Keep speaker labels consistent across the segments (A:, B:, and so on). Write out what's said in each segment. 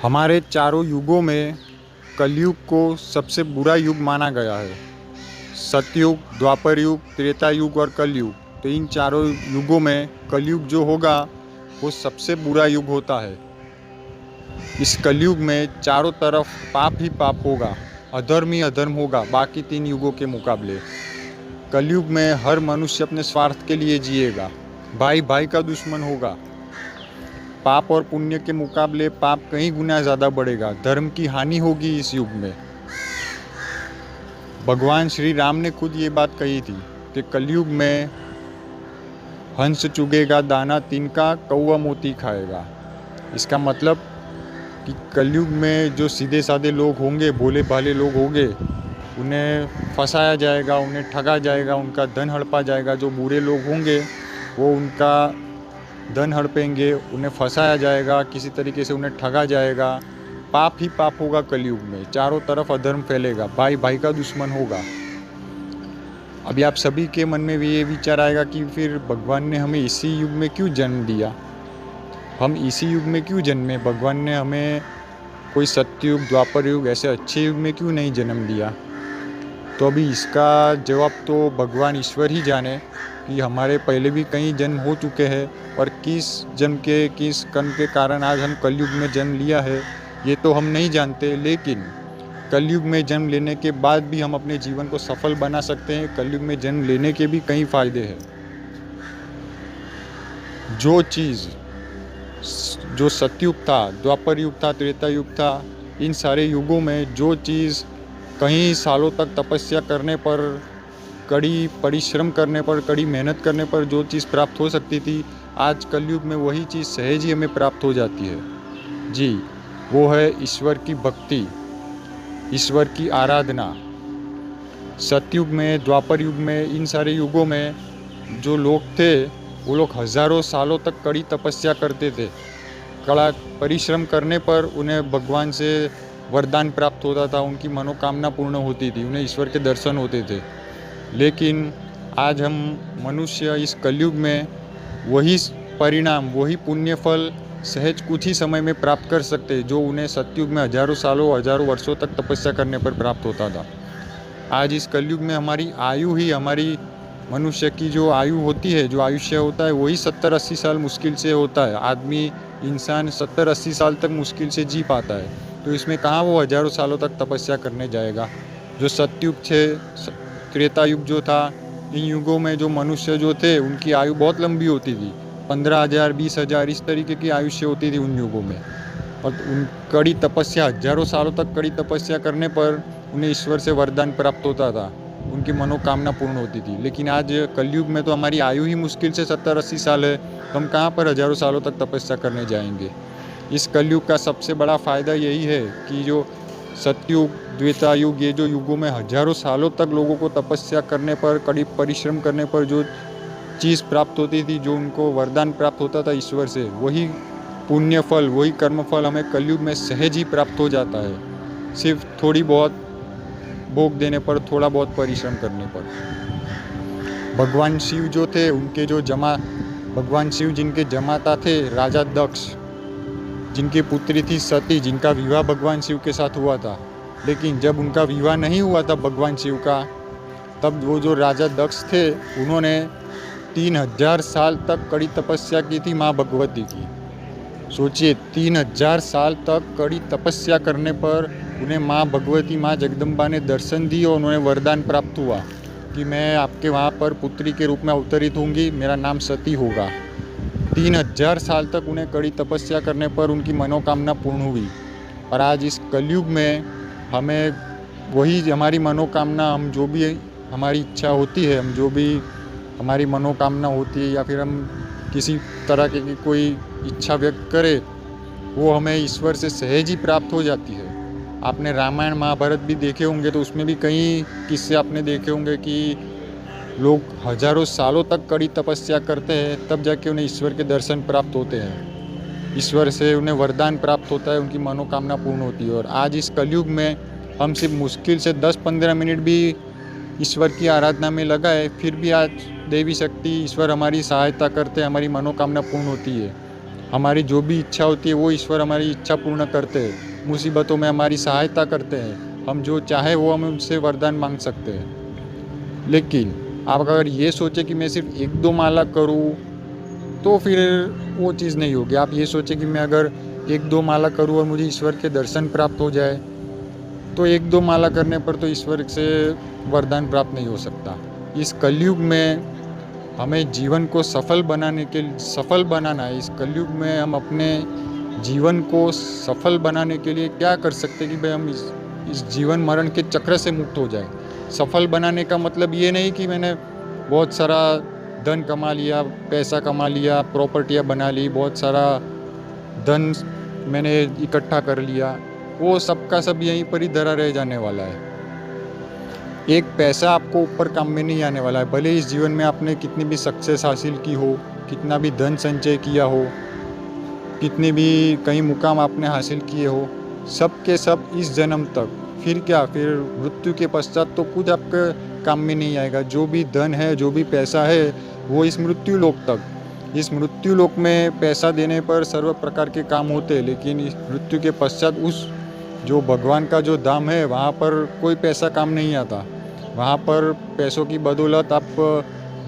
A: हमारे चारों युगों में कलयुग को सबसे बुरा युग माना गया है। सतयुग, द्वापर युग, त्रेता युग और कलयुग। तो इन चारों युगों में कलयुग जो होगा वो सबसे बुरा युग होता है। इस कलयुग में चारों तरफ पाप ही पाप होगा, अधर्म ही अधर्म होगा बाकी तीन युगों के मुकाबले। कलयुग में हर मनुष्य अपने स्वार्थ के लिए जिएगा, भाई भाई का दुश्मन होगा। पाप और पुण्य के मुकाबले पाप कहीं गुना ज़्यादा बढ़ेगा, धर्म की हानि होगी इस युग में। भगवान श्री राम ने खुद ये बात कही थी कि कलयुग में हंस चुगेगा दाना तिनका, कौवा मोती खाएगा। इसका मतलब कि कलयुग में जो सीधे साधे लोग होंगे, भोले भाले लोग होंगे, उन्हें फंसाया जाएगा, उन्हें ठगा जाएगा, उनका धन हड़पा जाएगा। जो बुरे लोग होंगे वो उनका धन हड़पेंगे, उन्हें फंसाया जाएगा, किसी तरीके से उन्हें ठगा जाएगा। पाप ही पाप होगा कलयुग में, चारों तरफ अधर्म फैलेगा, भाई भाई का दुश्मन होगा। अभी आप सभी के मन में भी ये विचार आएगा कि फिर भगवान ने हमें इसी युग में क्यों जन्म दिया, हम इसी युग में क्यों जन्मे, भगवान ने हमें कोई सत्ययुग, द्वापर युग ऐसे अच्छे युग में क्यों नहीं जन्म दिया। तो अभी इसका जवाब तो भगवान ईश्वर ही जाने कि हमारे पहले भी कई जन्म हो चुके हैं और किस जन्म के किस कर्म के कारण आज हम कलयुग में जन्म लिया है ये तो हम नहीं जानते। लेकिन कलयुग में जन्म लेने के बाद भी हम अपने जीवन को सफल बना सकते हैं। कलयुग में जन्म लेने के भी कई फायदे हैं। जो सतयुग था, द्वापर युग था, त्रेता युग था, इन सारे युगों में जो चीज़ कई सालों तक तपस्या करने पर, कड़ी परिश्रम करने पर, कड़ी मेहनत करने पर जो चीज़ प्राप्त हो सकती थी, आज कलयुग में वही चीज़ सहज ही हमें प्राप्त हो जाती है। जी, वो है ईश्वर की भक्ति, ईश्वर की आराधना। सतयुग में, द्वापर युग में, इन सारे युगों में जो लोग थे वो लोग हज़ारों सालों तक कड़ी तपस्या करते थे। कड़ा परिश्रम करने पर उन्हें भगवान से वरदान प्राप्त होता था, उनकी मनोकामना पूर्ण होती थी, उन्हें ईश्वर के दर्शन होते थे। लेकिन आज हम मनुष्य इस कलयुग में वही परिणाम, वही पुण्य फल सहज कुछ ही समय में प्राप्त कर सकते हैं जो उन्हें सतयुग में हजारों सालों, हजारों वर्षों तक तपस्या करने पर प्राप्त होता था। आज इस कलयुग में हमारी आयु ही, हमारी मनुष्य की जो आयु होती है, जो आयुष्य होता है, वही 70-80 साल मुश्किल से होता है। आदमी, इंसान 70-80 साल तक मुश्किल से जी पाता है। तो इसमें कहाँ वो हजारों सालों तक तपस्या करने जाएगा। जो सतयुग थे, त्रेता युग जो था, इन युगों में जो मनुष्य जो थे उनकी आयु बहुत लंबी होती थी, 15,000, 20,000 इस तरीके की आयुष्य होती थी उन युगों में। और उन कड़ी तपस्या, हजारों सालों तक कड़ी तपस्या करने पर उन्हें ईश्वर से वरदान प्राप्त होता था, उनकी मनोकामना पूर्ण होती थी। लेकिन आज कलयुग में तो हमारी आयु ही मुश्किल से 70-80 साल है, तो हम कहाँ पर हजारों सालों तक तपस्या करने जाएंगे। इस कलयुग का सबसे बड़ा फ़ायदा यही है कि जो सतयुग, त्रेता युग, ये जो युगों में हजारों सालों तक लोगों को तपस्या करने पर, कड़ी परिश्रम करने पर जो चीज़ प्राप्त होती थी, जो उनको वरदान प्राप्त होता था ईश्वर से, वही पुण्य फल, वही कर्म फल हमें कलयुग में सहज ही प्राप्त हो जाता है, सिर्फ थोड़ी बहुत भोग देने पर, थोड़ा बहुत परिश्रम करने पर। भगवान शिव जो थे, उनके जो भगवान शिव जिनके जमाता थे राजा दक्ष, जिनकी पुत्री थी सती, जिनका विवाह भगवान शिव के साथ हुआ था। लेकिन जब उनका विवाह नहीं हुआ था भगवान शिव का, तब वो जो राजा दक्ष थे उन्होंने 3000 साल तक कड़ी तपस्या की थी माँ भगवती की। सोचिए, 3000 साल तक कड़ी तपस्या करने पर उन्हें माँ भगवती, माँ जगदम्बा ने दर्शन दिए और उन्हें वरदान प्राप्त हुआ कि मैं आपके वहाँ पर पुत्री के रूप में अवतरित होंगी, मेरा नाम सती होगा। 3000 साल तक उन्हें कड़ी तपस्या करने पर उनकी मनोकामना पूर्ण हुई। और आज इस कलयुग में हमें वही हमारी मनोकामना, हम जो भी हमारी इच्छा होती है, हम जो भी हमारी मनोकामना होती है, या फिर हम किसी तरह की कोई इच्छा व्यक्त करें, वो हमें ईश्वर से सहज ही प्राप्त हो जाती है। आपने रामायण महाभारत भी देखे होंगे तो उसमें भी कई किस्से आपने देखे होंगे कि लोग हजारों सालों तक कड़ी तपस्या करते हैं, तब जाके उन्हें ईश्वर के दर्शन प्राप्त होते हैं, ईश्वर से उन्हें वरदान प्राप्त होता है, उनकी मनोकामना पूर्ण होती है। और आज इस कलयुग में हम सिर्फ मुश्किल से 10-15 मिनट भी ईश्वर की आराधना में लगाए, फिर भी आज देवी शक्ति, ईश्वर हमारी सहायता करते हैं, हमारी मनोकामना पूर्ण होती है। हमारी जो भी इच्छा होती है वो ईश्वर हमारी इच्छा पूर्ण करते हैं, मुसीबतों में हमारी सहायता करते हैं। हम जो चाहे वो हम उनसे वरदान मांग सकते हैं। लेकिन आप अगर ये सोचे कि मैं सिर्फ 1-2 माला करूँ तो फिर वो चीज़ नहीं होगी। आप ये सोचे कि मैं अगर 1-2 माला करूँ और मुझे ईश्वर के दर्शन प्राप्त हो जाए, तो 1-2 माला करने पर तो ईश्वर से वरदान प्राप्त नहीं हो सकता। इस कलयुग में हमें जीवन को सफल बनाना है। इस कलयुग में हम अपने जीवन को सफल बनाने के लिए क्या कर सकते हैं कि भाई हम इस जीवन मरण के चक्र से मुक्त हो जाए। सफल बनाने का मतलब ये नहीं कि मैंने बहुत सारा धन कमा लिया, पैसा कमा लिया, प्रॉपर्टियाँ बना ली, बहुत सारा धन मैंने इकट्ठा कर लिया, वो सब का सब यहीं पर ही धरा रह जाने वाला है। एक पैसा आपको ऊपर काम में नहीं आने वाला है। भले इस जीवन में आपने कितनी भी सक्सेस हासिल की हो, कितना भी धन संचय किया हो, कितने भी कई मुकाम आपने हासिल किए हो, सब के सब इस जन्म तक, फिर क्या, फिर मृत्यु के पश्चात तो कुछ आपके काम में नहीं आएगा। जो भी धन है, जो भी पैसा है, वो इस मृत्यु लोक तक। इस मृत्यु लोक में पैसा देने पर सर्व प्रकार के काम होते हैं, लेकिन इस मृत्यु के पश्चात उस जो भगवान का जो धाम है वहाँ पर कोई पैसा काम नहीं आता। वहाँ पर पैसों की बदौलत आप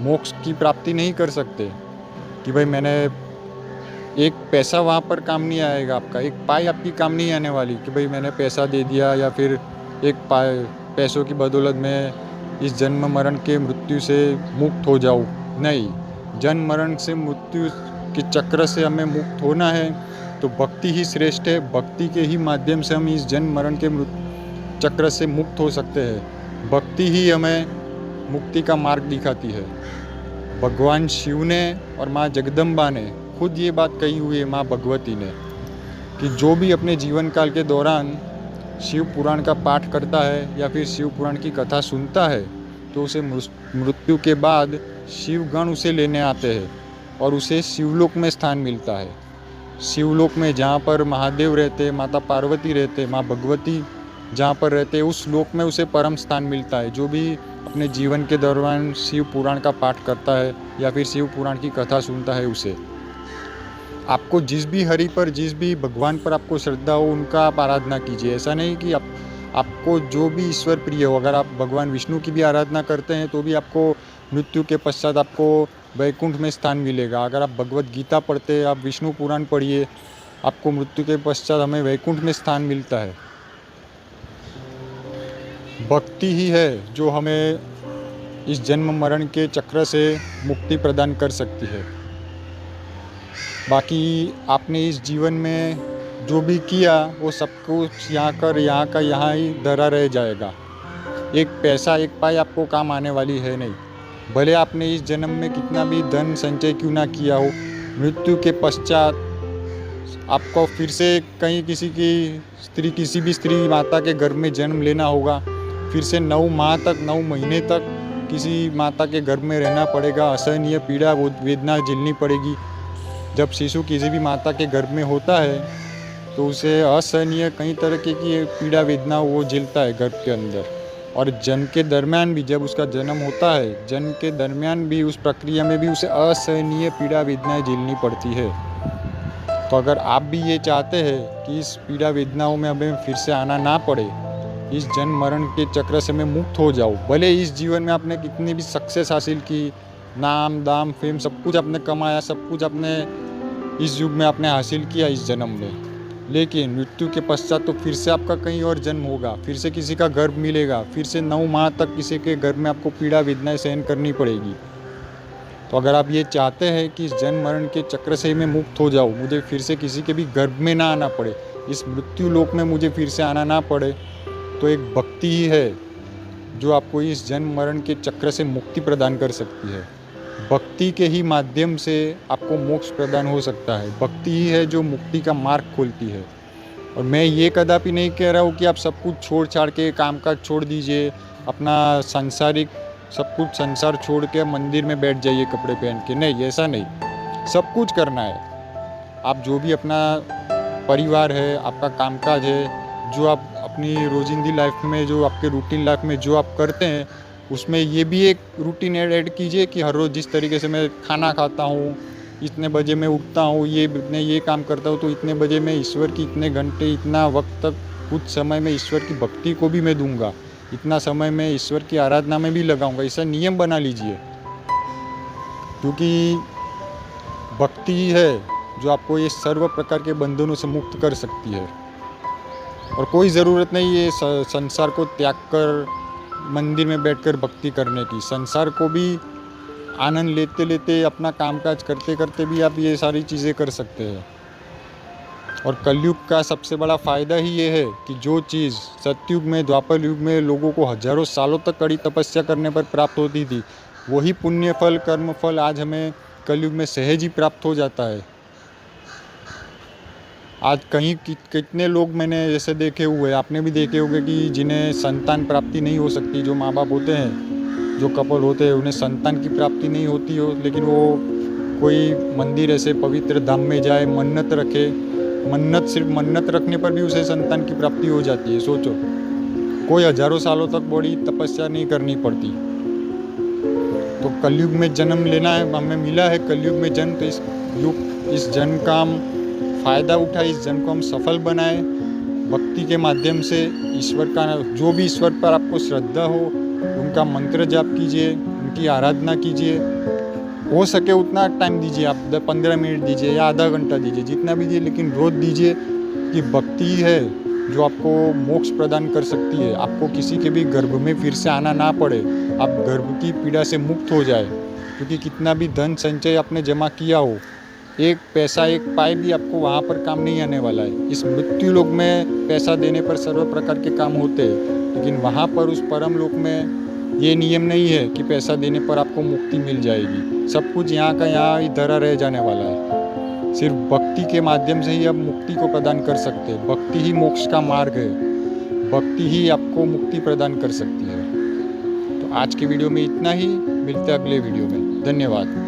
A: मोक्ष की प्राप्ति नहीं कर सकते कि भाई मैंने एक पैसा वहाँ पर काम नहीं आएगा आपका, एक पाई आपकी काम नहीं आने वाली कि भाई मैंने पैसा दे दिया या फिर एक पैसों की बदौलत मैं इस जन्म मरण के मृत्यु से मुक्त हो जाऊँ। नहीं, जन्म मरण से मृत्यु के चक्र से हमें मुक्त होना है तो भक्ति ही श्रेष्ठ है। भक्ति के ही माध्यम से हम इस जन्म मरण के चक्र से मुक्त हो सकते हैं। भक्ति ही हमें मुक्ति का मार्ग दिखाती है। भगवान शिव ने और माँ जगदम्बा ने खुद ये बात कही हुई है, माँ भगवती ने, कि जो भी अपने जीवन काल के दौरान शिव पुराण का पाठ करता है या फिर शिव पुराण की कथा सुनता है तो उसे मृत्यु के बाद शिवगण उसे लेने आते हैं और उसे शिवलोक में स्थान मिलता है। शिवलोक में जहाँ पर महादेव रहते, माता पार्वती रहते, माँ भगवती जहाँ पर रहते, उस लोक में उसे परम स्थान मिलता है। जो भी अपने जीवन के दौरान शिव पुराण का पाठ करता है या फिर शिव पुराण की कथा सुनता है, उसे आपको जिस भी हरि पर, जिस भी भगवान पर आपको श्रद्धा हो उनका आप आराधना कीजिए। ऐसा नहीं कि आपको जो भी ईश्वर प्रिय हो, अगर आप भगवान विष्णु की भी आराधना करते हैं तो भी आपको मृत्यु के पश्चात आपको वैकुंठ में स्थान मिलेगा। अगर आप भगवत गीता पढ़ते हैं, आप विष्णु पुराण पढ़िए, आपको मृत्यु के पश्चात हमें वैकुंठ में स्थान मिलता है। भक्ति ही है जो हमें इस जन्म मरण के चक्र से मुक्ति प्रदान कर सकती है। बाकी आपने इस जीवन में जो भी किया वो सब कुछ यहाँ ही धरा रह जाएगा। एक पैसा, एक पाई आपको काम आने वाली है नहीं। भले आपने इस जन्म में कितना भी धन संचय क्यों ना किया हो, मृत्यु के पश्चात आपको फिर से कहीं किसी भी स्त्री माता के गर्भ में जन्म लेना होगा। फिर से 9 माह तक, 9 महीने तक किसी माता के गर्भ में रहना पड़ेगा। असहनीय पीड़ा वेदना झेलनी पड़ेगी। जब शिशु किसी भी माता के गर्भ में होता है तो उसे असहनीय कई तरह की पीड़ा वेदना वो झेलता है गर्भ के अंदर। और जन्म के दरमियान भी, जब उसका जन्म होता है, जन्म के दरमियान भी उस प्रक्रिया में भी उसे असहनीय पीड़ा वेदनाएं झेलनी पड़ती है। तो अगर आप भी ये चाहते हैं कि इस पीड़ा वेदनाओं में हमें फिर से आना ना पड़े, इस जन्म मरण के चक्र से मैं मुक्त हो जाऊँ, भले इस जीवन में आपने कितनी भी सक्सेस हासिल की, नाम दाम फेम सब कुछ आपने कमाया, सब कुछ आपने इस युग में आपने हासिल किया इस जन्म में, लेकिन मृत्यु के पश्चात तो फिर से आपका कहीं और जन्म होगा, फिर से किसी का गर्भ मिलेगा, फिर से 9 माह तक किसी के गर्भ में आपको पीड़ा वेदनाएं सहन करनी पड़ेगी। तो अगर आप ये चाहते हैं कि इस जन्म मरण के चक्र से मैं मुक्त हो जाऊँ, मुझे फिर से किसी के भी गर्भ में ना आना पड़े, इस मृत्यु लोक में मुझे फिर से आना ना पड़े, तो एक भक्ति ही है जो आपको इस जन्म मरण के चक्र से मुक्ति प्रदान कर सकती है। भक्ति के ही माध्यम से आपको मोक्ष प्रदान हो सकता है। भक्ति ही है जो मुक्ति का मार्ग खोलती है। और मैं ये कदापि नहीं कह रहा हूँ कि आप सब कुछ छोड़ छाड़ के काम काज छोड़ दीजिए, अपना सांसारिक सब कुछ संसार छोड़ के मंदिर में बैठ जाइए कपड़े पहन के। नहीं, ऐसा नहीं, सब कुछ करना है। आप जो भी अपना परिवार है, आपका कामकाज है, जो आप अपनी रोजिंदी लाइफ में, जो आपके रूटीन लाइफ में जो आप करते हैं, उसमें ये भी एक रूटीन ऐड कीजिए कि हर रोज़ जिस तरीके से मैं खाना खाता हूँ, इतने बजे मैं उठता हूँ, मैं ये काम करता हूँ, तो इतने बजे मैं ईश्वर की इतने घंटे इतना वक्त तक कुछ समय में ईश्वर की भक्ति को भी मैं दूंगा, इतना समय मैं ईश्वर की आराधना में भी लगाऊंगा। ऐसा नियम बना लीजिए, क्योंकि भक्ति ही है जो आपको ये सर्व प्रकार के बंधनों से मुक्त कर सकती है। और कोई ज़रूरत नहीं है संसार को त्याग कर मंदिर में बैठकर भक्ति करने की। संसार को भी आनंद लेते लेते, अपना कामकाज करते करते भी आप ये सारी चीज़ें कर सकते हैं। और कलयुग का सबसे बड़ा फ़ायदा ही ये है कि जो चीज़ सतयुग में, द्वापर युग में लोगों को हजारों सालों तक कड़ी तपस्या करने पर प्राप्त होती थी, वही पुण्य फल, कर्म फल आज हमें कलयुग में सहज ही प्राप्त हो जाता है। आज कहीं कितने लोग मैंने ऐसे देखे हुए, आपने भी देखे होंगे कि जिन्हें संतान प्राप्ति नहीं हो सकती, जो माँ बाप होते हैं, जो कपल होते हैं, उन्हें संतान की प्राप्ति नहीं होती हो, लेकिन वो कोई मंदिर ऐसे पवित्र धाम में जाए, मन्नत रखे, सिर्फ मन्नत रखने पर भी उसे संतान की प्राप्ति हो जाती है। सोचो, कोई हजारों सालों तक बड़ी तपस्या नहीं करनी पड़ती। तो कलयुग में जन्म लेना है, हमें मिला है कलयुग में जन्म, तो इस जन्म का हम फ़ायदा उठाए, इस जन्म को हम सफल बनाए भक्ति के माध्यम से। ईश्वर का, जो भी ईश्वर पर आपको श्रद्धा हो, उनका मंत्र जाप कीजिए, उनकी आराधना कीजिए। हो सके उतना टाइम दीजिए, आप 15 मिनट दीजिए या आधा घंटा दीजिए, जितना भी दीजिए, लेकिन रोज़ दीजिए। कि भक्ति है जो आपको मोक्ष प्रदान कर सकती है। आपको किसी के भी गर्भ में फिर से आना ना पड़े, आप गर्भ की पीड़ा से मुक्त हो जाए। क्योंकि कितना भी धन संचय आपने जमा किया हो, एक पैसा, एक पाई भी आपको वहाँ पर काम नहीं आने वाला है। इस मृत्यु लोक में पैसा देने पर सर्व प्रकार के काम होते हैं, लेकिन वहाँ पर उस परम लोक में ये नियम नहीं है कि पैसा देने पर आपको मुक्ति मिल जाएगी। सब कुछ यहाँ का यहाँ ही धरा रह जाने वाला है। सिर्फ भक्ति के माध्यम से ही आप मुक्ति को प्रदान कर सकते हैं। भक्ति ही मोक्ष का मार्ग है, भक्ति ही आपको मुक्ति प्रदान कर सकती है। तो आज की वीडियो में इतना ही, मिलते हैं अगले वीडियो में। धन्यवाद।